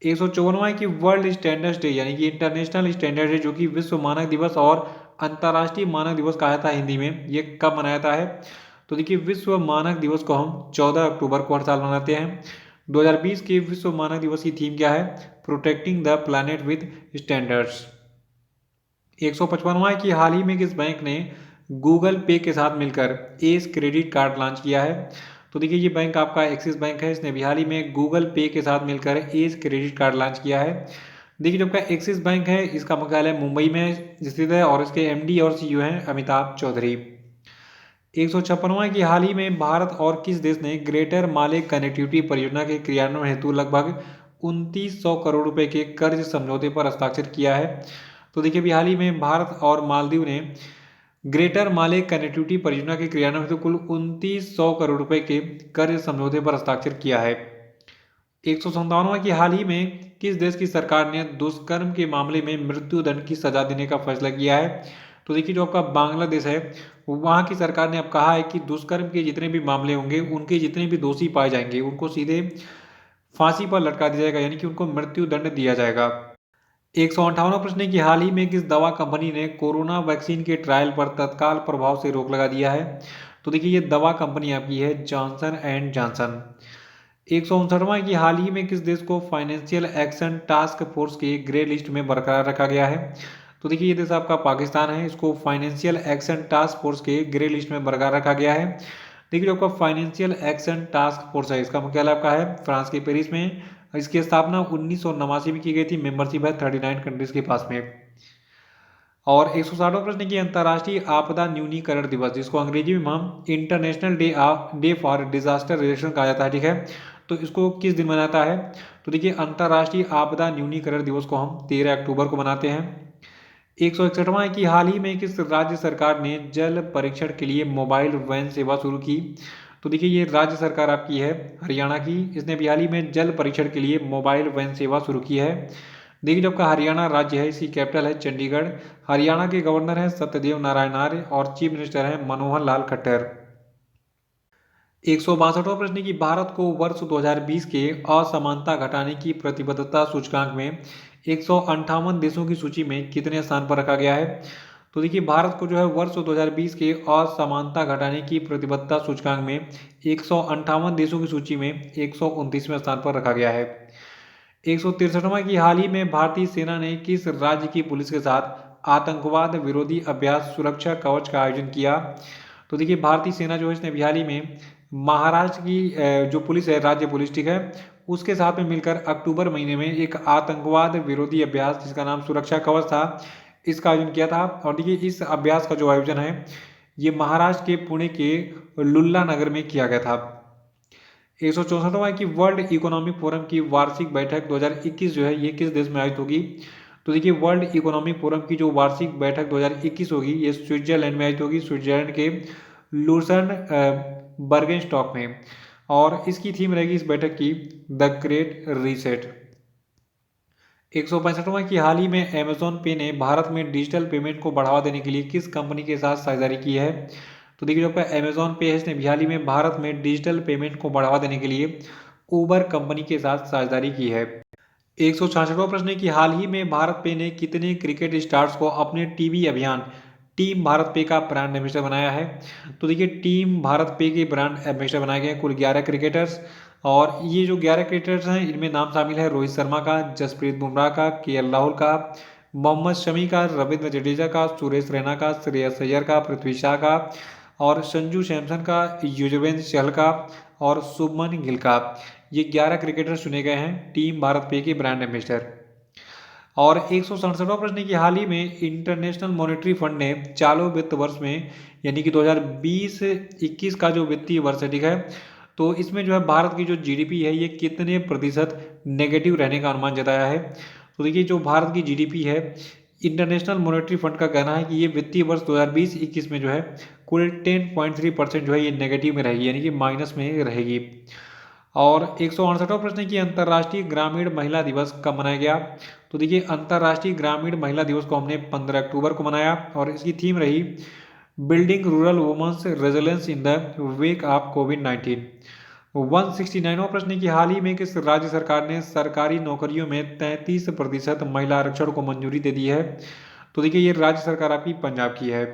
154वां की वर्ल्ड स्टैंडर्ड डे यानी कि इंटरनेशनल स्टैंडर्ड डे जो कि विश्व मानक दिवस और अंतर्राष्ट्रीय मानक दिवस कहा जाता है हिंदी में, ये कब मनाया जाता है? तो देखिए, विश्व मानक दिवस को हम 14 अक्टूबर को हर साल मनाते हैं। 2020 के विश्व मानक दिवस की थीम क्या है? Protecting the planet with standards. 155वां की हाल ही में किस बैंक ने गूगल पे के साथ मिलकर एस क्रेडिट कार्ड लॉन्च किया है? तो देखिए, ये बैंक आपका एक्सिस बैंक है। इसने भी हाल ही में गूगल पे के साथ मिलकर एस क्रेडिट कार्ड लॉन्च किया है। देखिए, जो आपका एक्सिस बैंक है इसका मुख्यालय मुंबई में स्थित है और इसके एमडी और सीईओ हैं अमिताभ चौधरी। 156वां की हाल ही में भारत और किस देश ने ग्रेटर माले कनेक्टिविटी परियोजना के क्रियान्वयन हेतु लगभग 2900 करोड़ रुपए के कर्ज समझौते पर हस्ताक्षर किया है? तो देखिए, अभी हाल ही में भारत और मालदीव ने ग्रेटर माले कनेक्टिविटी परियोजना के क्रियान्वयन हेतु कुल 2900 करोड़ रुपए के कर्ज समझौते पर हस्ताक्षर किया है। 157वां की हाल ही में किस देश की सरकार ने दुष्कर्म के मामले में मृत्युदंड की सजा देने का फैसला किया है? तो देखिए, जो आपका बांग्लादेश है वहाँ की सरकार ने अब कहा है कि दुष्कर्म के जितने भी मामले होंगे उनके जितने भी दोषी पाए जाएंगे उनको सीधे फांसी पर लटका दिया जाएगा, यानी कि उनको मृत्युदंड दिया जाएगा। 158वां प्रश्न है कि हाल ही में किस दवा कंपनी ने कोरोना वैक्सीन के ट्रायल पर तत्काल प्रभाव से रोक लगा दिया है? तो देखिए, ये दवा कंपनी आपकी है जॉनसन एंड जॉनसन। 159वां की हाल ही में किस देश को फाइनेंशियल एक्शन टास्क फोर्स के ग्रे लिस्ट में बरकरार रखा गया है? तो देखिए, ये देश आपका पाकिस्तान है। इसको फाइनेंशियल एक्शन टास्क फोर्स के ग्रे लिस्ट में बरकरार रखा गया है। देखिए, जो आपका फाइनेंशियल एक्शन टास्क फोर्स है इसका मुख्यालय आपका है फ्रांस के पेरिस में। इसकी स्थापना 1989 में की गई थी। मेंबरशिप है 39 कंट्रीज के पास में। और 160वां प्रश्न की अंतर्राष्ट्रीय आपदा न्यूनीकरण दिवस जिसको अंग्रेजी में हम international day for disaster relation कहा जाता है, ठीक है, तो इसको किस दिन मनाता है? तो देखिए, अंतर्राष्ट्रीय आपदा न्यूनीकरण दिवस को हम 13 अक्टूबर को मनाते हैं। 161वां है कि हाल ही में किस राज्य सरकार ने जल परीक्षण के लिए मोबाइल वैन सेवा शुरू की? तो देखिए, ये राज्य सरकार आपकी है हरियाणा की। इसने भी हाल ही में जल परीक्षण के लिए मोबाइल वैन सेवा शुरू की है। देखिए, जो आपका हरियाणा राज्य है इसकी कैपिटल है चंडीगढ़। हरियाणा के गवर्नर हैं सत्यदेव नारायण आर्य और चीफ मिनिस्टर हैं मनोहर लाल खट्टर। 162वां प्रश्न की भारत को वर्ष 2020 के असमानता घटाने की प्रतिबद्धता सूचकांक में 158 देशों की सूची में कितने स्थान पर रखा गया है? तो देखिए, भारत को जो है वर्ष 2020 के असमानता घटाने की प्रतिबद्धता सूचकांक में 158 देशों की सूची में 129वें स्थान पर रखा गया है। 163वां की हाल ही में भारतीय सेना ने किस राज्य की पुलिस के साथ आतंकवाद विरोधी अभ्यास सुरक्षा कवच का आयोजन किया? तो देखिए, भारतीय सेना जो है इसने हाल ही में महाराष्ट्र की जो पुलिस है राज्य पुलिस, ठीक है, उसके साथ में मिलकर अक्टूबर महीने में एक आतंकवाद विरोधी अभ्यास जिसका नाम सुरक्षा कवच था इसका आयोजन किया था। और देखिए, इस अभ्यास का जो आयोजन है ये महाराष्ट्र के पुणे के लुल्ला नगर में किया गया था। 164वां की वर्ल्ड इकोनॉमिक फोरम की वार्षिक बैठक 2021 जो है ये किस देश में आयोजित होगी? तो देखिए, वर्ल्ड इकोनॉमिक फोरम की जो वार्षिक बैठक 2021 होगी ये स्विट्जरलैंड में आयोजित होगी, स्विट्जरलैंड के लूसन बर्गेनस्टॉक में। और इसकी थीम रहेगी इस बैठक की द ग्रेट रीसेट। 165वां की हाल ही में अमेजॉन पे ने भारत में डिजिटल पेमेंट को बढ़ावा देने के लिए किस कंपनी के साथ साझेदारी की है? तो देखिए, जो आपका अमेजॉन पे है इसने भी हाल ही में भारत में डिजिटल पेमेंट को बढ़ावा देने के लिए उबर कंपनी के साथ साझेदारी की है। 166वां प्रश्न है कि हाल ही में भारत पे ने कितने क्रिकेट स्टार्स को अपने टीवी अभियान टीम भारत पे का ब्रांड एम्बेसडर बनाया है। तो देखिए टीम भारत पे के ब्रांड एम्बेसडर बनाए गए कुल 11 क्रिकेटर्स। और ये जो 11 क्रिकेटर्स हैं इनमें नाम शामिल है रोहित शर्मा का, जसप्रीत बुमराह का, केएल राहुल का, मोहम्मद शमी का, रविंद्र जडेजा का, सुरेश रैना का, श्रेयस अय्यर का, पृथ्वी शाह का और संजू सैमसन का, युजवेंद्र चहल का और शुभमन गिल का। ये 11 क्रिकेटर चुने गए हैं टीम भारत पे के ब्रांड एम्बेसडर। और 167वां प्रश्न है कि हाल ही में इंटरनेशनल मॉनेटरी फंड ने चालू वित्त वर्ष में यानी कि 2020-21 का जो वित्तीय वर्ष है, ठीक है, तो इसमें जो है भारत की जो जीडीपी है ये कितने प्रतिशत नेगेटिव रहने का अनुमान जताया है। तो देखिए जो भारत की जीडीपी है, इंटरनेशनल मॉनेटरी फंड का कहना है कि ये वित्तीय वर्ष 2020-21 में जो है कुल 10.3% जो है ये नेगेटिव में रहेगी यानी कि माइनस में रहेगी। और 168वां प्रश्न है कि अंतर्राष्ट्रीय ग्रामीण महिला दिवस कब मनाया गया। तो देखिए अंतर्राष्ट्रीय ग्रामीण महिला दिवस को हमने 15 अक्टूबर को मनाया और इसकी थीम रही building rural women's resilience in the wake of कोविड-19। 169वां प्रश्न है कि हाल ही में किस राज्य सरकार ने सरकारी नौकरियों में 33% महिला आरक्षण को मंजूरी दे दी है। तो देखिए ये राज्य सरकार आपकी पंजाब की है।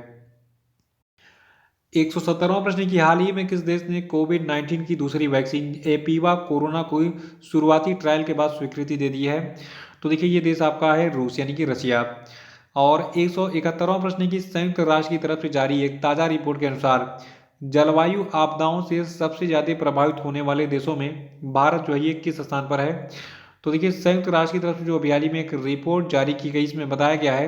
170वां प्रश्न है कि हाल ही में किस देश ने कोविड-19 की दूसरी वैक्सीन एपीवा कोरोना को शुरुआती ट्रायल के बाद स्वीकृति दे दी है। तो देखिए ये देश आपका है रूस यानी कि रसिया। और 171वां प्रश्न है कि संयुक्त राष्ट्र की तरफ से जारी एक ताज़ा रिपोर्ट के अनुसार जलवायु आपदाओं से सबसे ज़्यादा प्रभावित होने वाले देशों में भारत जो है ये किस स्थान पर है। तो देखिए संयुक्त राष्ट्र की तरफ से जो अभी हाल ही में एक रिपोर्ट जारी की गई इसमें बताया गया है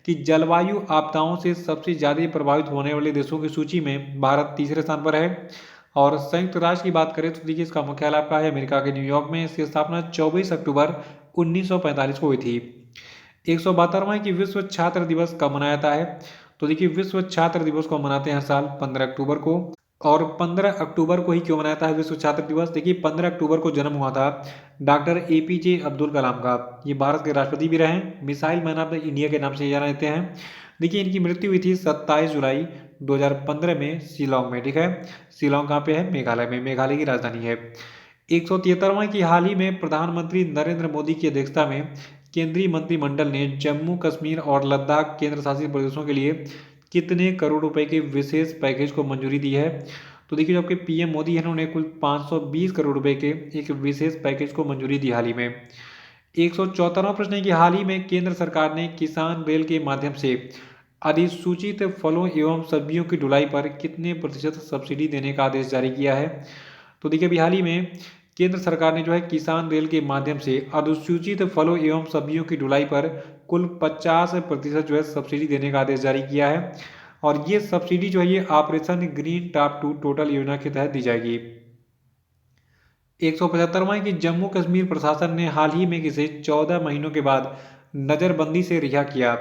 कि जलवायु आपदाओं से सबसे ज़्यादा प्रभावित होने वाले देशों की सूची में भारत तीसरे स्थान पर है। और संयुक्त राष्ट्र की बात करें तो देखिए इसका मुख्यालय आपका है अमेरिका के न्यूयॉर्क में। इसकी स्थापना 24 अक्टूबर 1945 को हुई थी। 172वां है कि विश्व छात्र दिवस कब मनाया जाता है। तो देखिए विश्व छात्र दिवस को मनाते हैं हर साल 15 अक्टूबर को। और 15 अक्टूबर को ही क्यों मनाया जाता है विश्व छात्र दिवस। देखिए 15 अक्टूबर को जन्म हुआ था डॉक्टर एपीजे अब्दुल कलाम का। ये भारत के राष्ट्रपति भी रहे, missile man of the India के नाम से जाना जाते हैं। देखिए इनकी मृत्यु हुई थी 27 जुलाई 2015 में शिलोंग में, ठीक है। शिलोंग कहाँ पे है, मेघालय में, मेघालय की राजधानी है। 173वां की हाल ही में प्रधानमंत्री नरेंद्र मोदी की अध्यक्षता में केंद्रीय मंत्रिमंडल ने जम्मू कश्मीर और लद्दाख केंद्र शासित प्रदेशों के लिए कितने करोड़ रुपए के विशेष पैकेज को मंजूरी दी है। तो देखिए जो आपके पीएम मोदी है उन्होंने कुल 520 करोड़ रुपए के एक विशेष पैकेज को मंजूरी दी हाल ही में। 174वां प्रश्न है कि हाल ही में केंद्र सरकार ने किसान रेल के माध्यम से अधिसूचित फलों एवं सब्जियों की ढुलाई पर कितने प्रतिशत सब्सिडी देने का आदेश जारी किया है। तो देखिए अभी हाल ही में केंद्र सरकार ने जो है किसान रेल के माध्यम से अनुसूचित फलों एवं सब्जियों की ढुलाई पर कुल 50% जो है सब्सिडी देने का आदेश जारी किया है। और ये सब्सिडी जो है ये operation green top to total योजना के तहत दी जाएगी। 175वां है कि जम्मू कश्मीर प्रशासन ने हाल ही में किसे 14 महीनों के बाद नज़रबंदी से रिहा किया।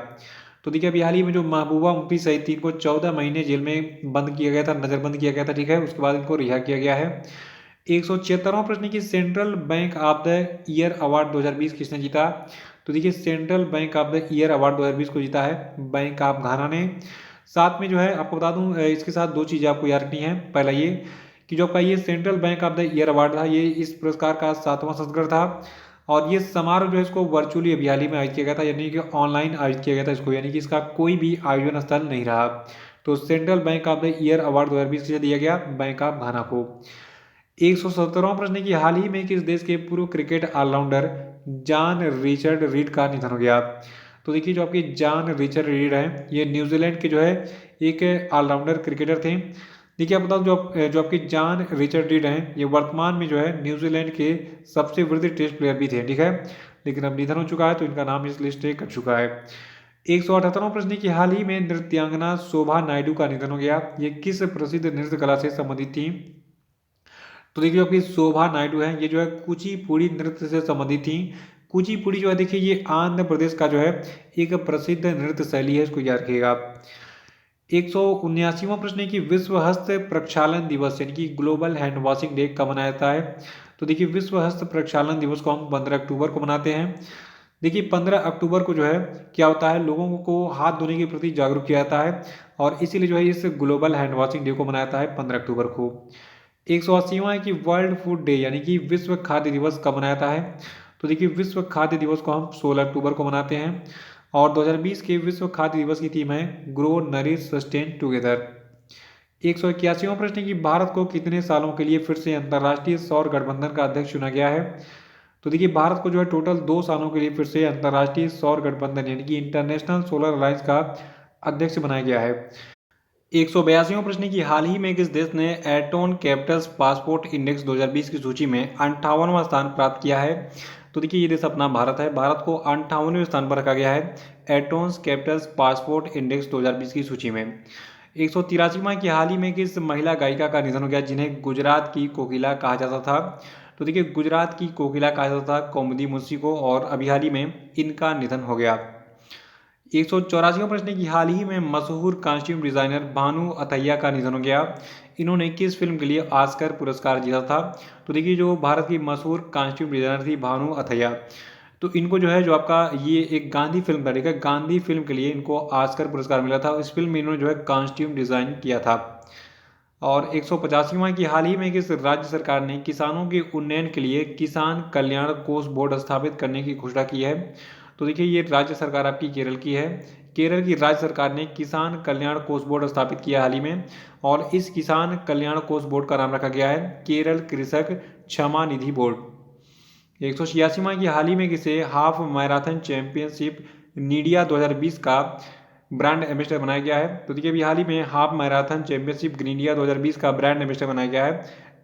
तो देखिए अभी हाल ही में जो महबूबा मुफ्ती सईद थी इनको 14 महीने जेल में बंद किया गया था, नज़रबंद किया गया था, ठीक है। उसके बाद इनको रिहा किया गया है। 176वां प्रश्न कि central bank of the year award 2020 किसने जीता। तो देखिए central bank of the year award 2020 को जीता है बैंक ऑफ घाना ने। साथ में जो है आपको बता दूं इसके साथ दो चीज़ें आपको याद रखनी है। पहला ये कि जो आपका ये central bank of the year award था ये इस पुरस्कार का 7वां संस्करण था। और ये समारोह जो है इसको वर्चुअली अभी हाल ही में आयोजित किया गया था यानी कि ऑनलाइन आयोजित किया गया था इसको, यानी कि इसका कोई भी आयोजन स्थल नहीं रहा। तो central bank of the year award 2020 किसे दिया गया, बैंक ऑफ घाना को। 177वां प्रश्न की हाल ही में किस देश के पूर्व cricket allrounder John Richard Reid का निधन हो गया। तो देखिए जो आपके जॉन रिचर्ड रीड हैं ये न्यूजीलैंड के जो है एक ऑलराउंडर क्रिकेटर थे। देखिए आप बताओ जो आपके जॉन रिचर्ड रीड हैं ये वर्तमान में जो है न्यूजीलैंड के सबसे वृद्ध टेस्ट प्लेयर भी थे, ठीक है, लेकिन अब निधन हो चुका है तो इनका नाम इस लिस्ट से कट चुका है। 178वां प्रश्न की हाल ही में नृत्यांगना शोभा नायडू का निधन हो गया। ये किस प्रसिद्ध नृत्य कला से संबंधित थी। तो देखिए आपकी शोभा नायडू है ये जो है कुचिपुड़ी नृत्य से संबंधित थी। कुचिपुड़ी जो है देखिए ये आंध्र प्रदेश का जो है एक प्रसिद्ध नृत्य शैली है, इसको याद रखिएगा। 179वां प्रश्न है कि विश्व हस्त प्रक्षालन दिवस यानी कि ग्लोबल हैंड वॉशिंग डे कब मनाया जाता है। तो देखिए विश्व हस्त प्रक्षालन दिवस को हम 15 अक्टूबर को मनाते हैं। देखिए 15 अक्टूबर को जो है क्या होता है लोगों को हाथ धोने के प्रति जागरूक किया जाता है और इसीलिए जो है इस ग्लोबल हैंड वॉशिंग डे को मनाया जाता है 15 अक्टूबर को। 180वां है कि वर्ल्ड फूड डे यानी कि विश्व खाद्य दिवस कब मनाया जाता है। तो देखिए विश्व खाद्य दिवस को हम 16 अक्टूबर को मनाते हैं और 2020 के विश्व खाद्य दिवस की थीम है ग्रो नरिश सस्टेन टुगेदर। 181वां प्रश्न है कि भारत को कितने सालों के लिए फिर से अंतर्राष्ट्रीय सौर गठबंधन का अध्यक्ष चुना गया है। तो देखिए भारत को जो है टोटल 2 सालों के लिए फिर से अंतर्राष्ट्रीय सौर गठबंधन यानी कि इंटरनेशनल सोलर अलायंस का अध्यक्ष बनाया गया है। 182वां प्रश्न है कि हाल ही में किस देश ने एटोन कैपिटल्स पासपोर्ट इंडेक्स 2020 की सूची में 58वां स्थान प्राप्त किया है। तो देखिए ये देश अपना भारत है। भारत को 58वें स्थान पर रखा गया है एटोन्स कैपिटल्स पासपोर्ट इंडेक्स 2020 की सूची में। 183वां कि हाल ही में किस महिला गायिका का निधन हो गया जिन्हें गुजरात की कोकिला कहा जाता था। तो देखिए गुजरात की कोकिला कहा जाता था कौमुदी मुंशी को और अभी हाल ही में इनका निधन हो गया। 184वां प्रश्न है कि हाल ही में मशहूर कॉस्ट्यूम डिजाइनर भानु अथैया का निधन हो गया। इन्होंने किस फिल्म के लिए ऑस्कर पुरस्कार जीता था। तो देखिए जो भारत की मशहूर कॉस्ट्यूम डिजाइनर थी भानु अथैया, तो इनको जो है जो आपका ये एक गांधी फिल्म था, ठीक है, गांधी फिल्म के लिए इनको ऑस्कर पुरस्कार मिला था। इस फिल्म में इन्होंने जो है कॉस्ट्यूम डिजाइन किया था। और 185वां की हाल ही में किस राज्य सरकार ने किसानों के उन्नयन के लिए किसान कल्याण कोष बोर्ड स्थापित करने की घोषणा की है। तो देखिए ये राज्य सरकार आपकी केरल की है। केरल की राज्य सरकार ने किसान कल्याण कोष बोर्ड स्थापित किया हाल ही में और इस किसान कल्याण कोष बोर्ड का नाम रखा गया है केरल कृषक क्षमा निधि बोर्ड। 186वां की हाल ही में किसे हाफ मैराथन चैंपियनशिप नीडिया 2020 का ब्रांड एम्बेसडर बनाया गया है। तो देखिए अभी हाल ही में हाफ मैराथन चैंपियनशिप ग्रीनिया 2020 का ब्रांड एम्बेसडर बनाया गया है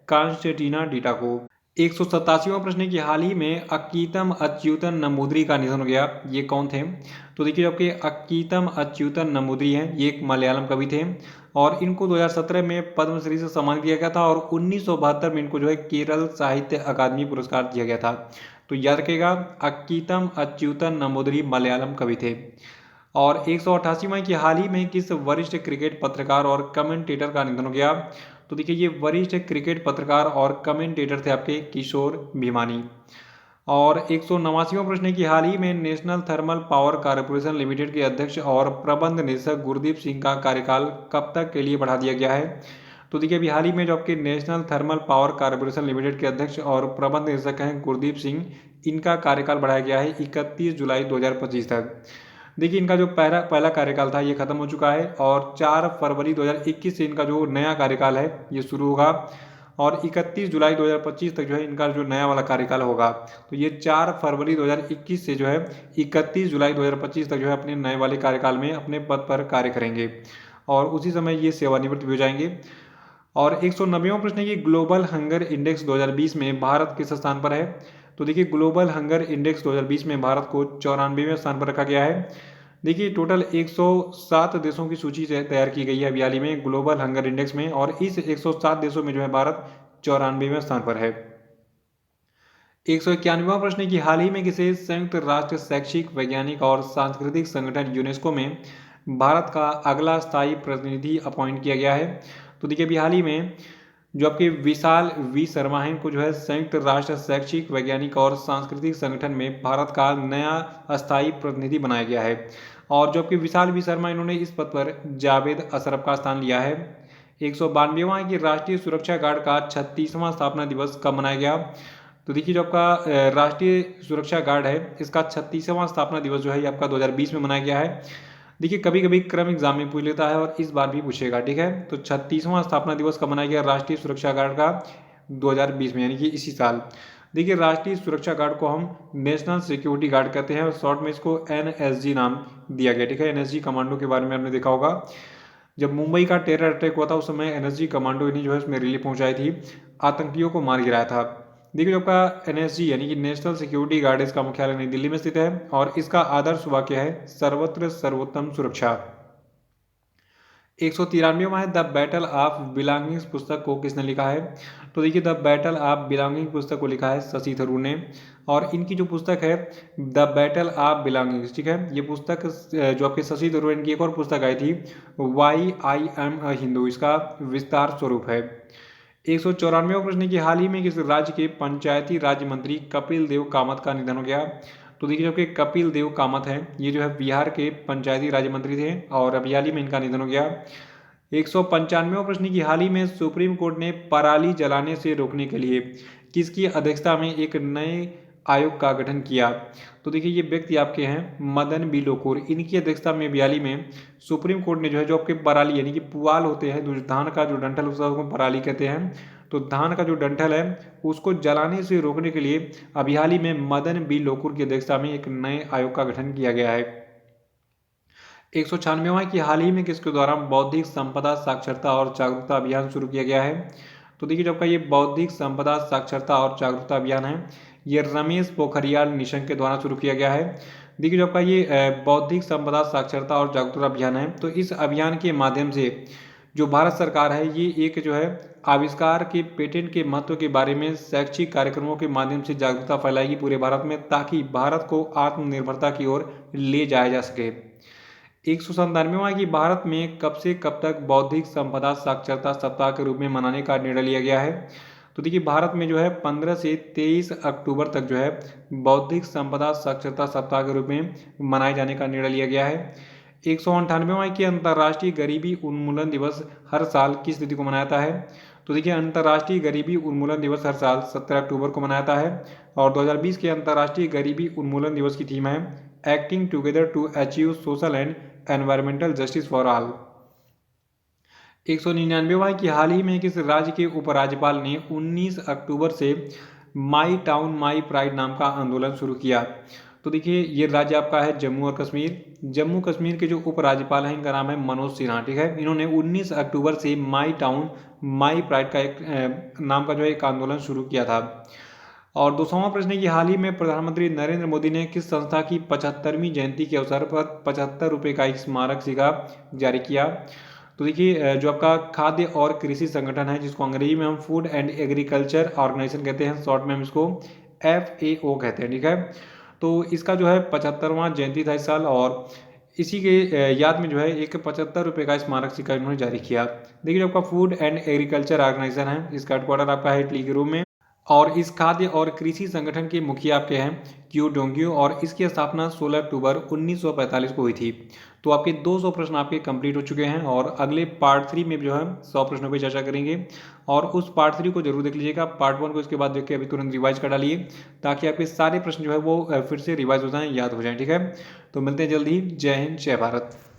कांस्टेटिना डीटा को। 187वां प्रश्न है कि हाल ही में अक्कीतम अच्युतन नंबूदरी का निधन हो गया। ये कौन थे। तो देखिए आपके अक्कीतम अच्युतन नंबूदरी हैं, ये एक मलयालम कवि थे और इनको 2017 में पद्मश्री से सम्मानित किया गया था और 1972 में इनको जो है केरल साहित्य अकादमी पुरस्कार दिया गया था। तो याद रखिएगा अक्कीतम अच्युतन नंबूदरी मलयालम कवि थे। और 188वां की हाल ही में किस वरिष्ठ क्रिकेट पत्रकार और कमेंटेटर का निधन हो गया। तो देखिए ये वरिष्ठ क्रिकेट पत्रकार और कमेंटेटर थे आपके किशोर भीमानी। और 189वां प्रश्न है कि हाल ही में national thermal power corporation limited के अध्यक्ष और प्रबंध निदेशक गुरदीप सिंह का कार्यकाल कब तक के लिए बढ़ा दिया गया है। तो देखिए अभी हाल ही में जो आपके national thermal power corporation limited के अध्यक्ष और प्रबंध निदेशक हैं गुरदीप सिंह, इनका कार्यकाल बढ़ाया गया है 31 जुलाई 2025 तक। देखिए इनका जो पहला कार्यकाल था ये खत्म हो चुका है और 4 फरवरी 2021 से इनका जो नया कार्यकाल है ये शुरू होगा और 31 जुलाई 2025 तक जो है इनका जो नया वाला कार्यकाल होगा। तो ये 4 फरवरी 2021 से जो है 31 जुलाई 2025 तक जो है अपने नए वाले कार्यकाल में अपने पद पर कार्य करेंगे और उसी समय ये सेवानिवृत्त भी हो जाएंगे। और 190वां प्रश्न है कि ग्लोबल हंगर इंडेक्स 2020 में भारत किस स्थान पर है। तो देखिए ग्लोबल हंगर इंडेक्स 2020 में भारत को 94वें स्थान पर रखा गया है। देखिए टोटल 107 देशों की सूची से तैयार की गई है अभी हाल ही में ग्लोबल हंगर इंडेक्स में और इस 107 देशों में जो है भारत 94वें स्थान पर है। 191वां प्रश्न है कि हाल ही में किसे संयुक्त राष्ट्र शैक्षिक वैज्ञानिक और सांस्कृतिक संगठन यूनेस्को में भारत का अगला स्थायी प्रतिनिधि अपॉइंट किया गया है। तो देखिए अभी हाल ही में जो आपके विशाल वी शर्मा हैं इनको जो है संयुक्त राष्ट्र शैक्षिक वैज्ञानिक और सांस्कृतिक संगठन में भारत का नया अस्थायी प्रतिनिधि बनाया गया है और जो आपके विशाल वी शर्मा इन्होंने इस पद पर जावेद अशरफ का स्थान लिया है। 192वां है कि राष्ट्रीय सुरक्षा गार्ड का 36वां स्थापना दिवस कब मनाया गया। तो देखिए जो आपका राष्ट्रीय सुरक्षा गार्ड है इसका 36वां स्थापना दिवस जो है ये आपका 2020 में मनाया गया है। देखिए कभी कभी क्रम एग्जाम में पूछ लेता है और इस बार भी पूछेगा, ठीक है। तो 36वां स्थापना दिवस कब मनाया गया राष्ट्रीय सुरक्षा गार्ड का 2020 में यानी कि इसी साल। देखिए राष्ट्रीय सुरक्षा गार्ड को हम नेशनल सिक्योरिटी गार्ड कहते हैं और शॉर्ट में इसको NSG नाम दिया गया, ठीक है। NSG कमांडो के बारे में आपने देखा होगा, जब मुंबई का टेरर अटैक हुआ था उस समय NSG कमांडो ने जो है उसमें रिलीफ पहुंचाई थी, आतंकियों को मार गिराया था। देखिए जो आपका NSG यानी कि नेशनल सिक्योरिटी गार्ड इसका मुख्यालय नई दिल्ली में स्थित है और इसका आदर्श वाक्य है सर्वत्र सर्वोत्तम सुरक्षा। 193वां है द बैटल ऑफ बिलोंगिंग्स पुस्तक को किसने लिखा है। तो देखिए द बैटल ऑफ बिलोंगिंग पुस्तक को लिखा है शशि थरूर ने और इनकी जो पुस्तक है द बैटल ऑफ बिलोंगिंग्स, ठीक है, ये पुस्तक जो आपके शशि थरूर इनकी एक और पुस्तक आई थी why I am a Hindu, इसका विस्तार स्वरूप है। 194वां प्रश्न की हाल ही में किस राज्य के पंचायती राज्य मंत्री कपिल देव कामत का निधन हो गया। तो देखिए जो कि कपिल देव कामत हैं ये जो है बिहार के पंचायती राज्य मंत्री थे और अभी हाल ही में इनका निधन हो गया। 195वां प्रश्न की हाल ही में सुप्रीम कोर्ट ने पराली जलाने से रोकने के लिए किसकी अध्यक्षता में एक नए आयोग का गठन किया? तो देखिए ये व्यक्ति आपके हैं मदन बी लोकुर। इनकी अध्यक्षता में 42 में सुप्रीम कोर्ट ने जो है जो आपके पराली यानी कि पुआल होते हैं, जो धान का जो डंठल उसको पराली कहते हैं, तो धान का जो डंठल है उसको जलाने से रोकने के लिए अभी हाल ही में मदन बी लोकुर की अध्यक्षता में एक नए आयोग का गठन किया गया है। 196वां कि हाल ही में किसके द्वारा बौद्धिक संपदा साक्षरता और जागरूकता अभियान शुरू किया गया है? तो देखिए जो आपका ये बौद्धिक संपदा साक्षरता और जागरूकता अभियान है, ये रमेश पोखरियाल निशंक के द्वारा शुरू किया गया है। देखिए जो आपका ये बौद्धिक संपदा साक्षरता और जागरूकता अभियान है, तो इस अभियान के माध्यम से जो भारत सरकार है ये एक जो है आविष्कार के पेटेंट के महत्व के बारे में शैक्षिक कार्यक्रमों के माध्यम से जागरूकता फैलाएगी पूरे भारत में, ताकि भारत को आत्मनिर्भरता की ओर ले जाया जा सके। 197वां कि भारत में कब से कब तक बौद्धिक संपदा साक्षरता सप्ताह के रूप में मनाने का निर्णय लिया गया है? तो देखिए भारत में जो है 15 से 23 अक्टूबर तक जो है बौद्धिक संपदा साक्षरता सप्ताह के रूप में मनाए जाने का निर्णय लिया गया है। 198वां कि अंतर्राष्ट्रीय गरीबी उन्मूलन दिवस हर साल किस तिथि को मनाया जाता है? तो देखिए अंतर्राष्ट्रीय गरीबी उन्मूलन दिवस हर साल 17 अक्टूबर को मनाया जाता है। और 2020 के अंतर्राष्ट्रीय गरीबी उन्मूलन दिवस की थीम है acting together to achieve social and environmental justice for all. 199वां कि हाल ही में किस राज्य के उपराज्यपाल ने 19 अक्टूबर से माई टाउन माई प्राइड नाम का आंदोलन शुरू किया? तो देखिए ये राज्य आपका है जम्मू और कश्मीर। जम्मू कश्मीर के जो उपराज्यपाल हैं इनका नाम है मनोज सिन्हा, ठीक है। इन्होंने 19 अक्टूबर से माई टाउन माई प्राइड का एक नाम का जो है एक आंदोलन शुरू किया था। और 200वां प्रश्न है कि हाल ही में प्रधानमंत्री नरेंद्र मोदी ने किस संस्था की 75वीं जयंती के अवसर पर 75 रुपये का एक स्मारक सिक्का जारी किया? तो देखिए जो आपका खाद्य और कृषि संगठन है, जिसको अंग्रेजी में हम फूड एंड एग्रीकल्चर ऑर्गेनाइजेशन कहते हैं, शॉर्ट में हम इसको FAO कहते हैं, ठीक है। तो इसका जो है 75वां जयंती था इस साल, और इसी के याद में जो है एक 75 रुपये का स्मारक सिक्का इन्होंने जारी किया। देखिए जो आपका फूड एंड एग्रीकल्चर ऑर्गेनाइजेशन है, इसका हेडक्वार्टर आपका है इटली के रूम में, और इस खाद्य और कृषि संगठन के मुखिया आपके हैं क्यू डोंग्यू, और इसकी स्थापना 16 अक्टूबर 1945 को हुई थी। तो आपके 200 प्रश्न आपके कंप्लीट हो चुके हैं, और अगले पार्ट 3 में जो है 100 प्रश्नों पर चर्चा करेंगे, और उस पार्ट 3 को जरूर देख लीजिएगा। पार्ट 1 को इसके बाद देख के अभी तुरंत रिवाइज कर डालिए, ताकि आपके सारे प्रश्न जो है वो फिर से रिवाइज हो जाएं, याद हो जाएं, ठीक है। तो मिलते हैं जल्दी। जय हिंद, जय भारत।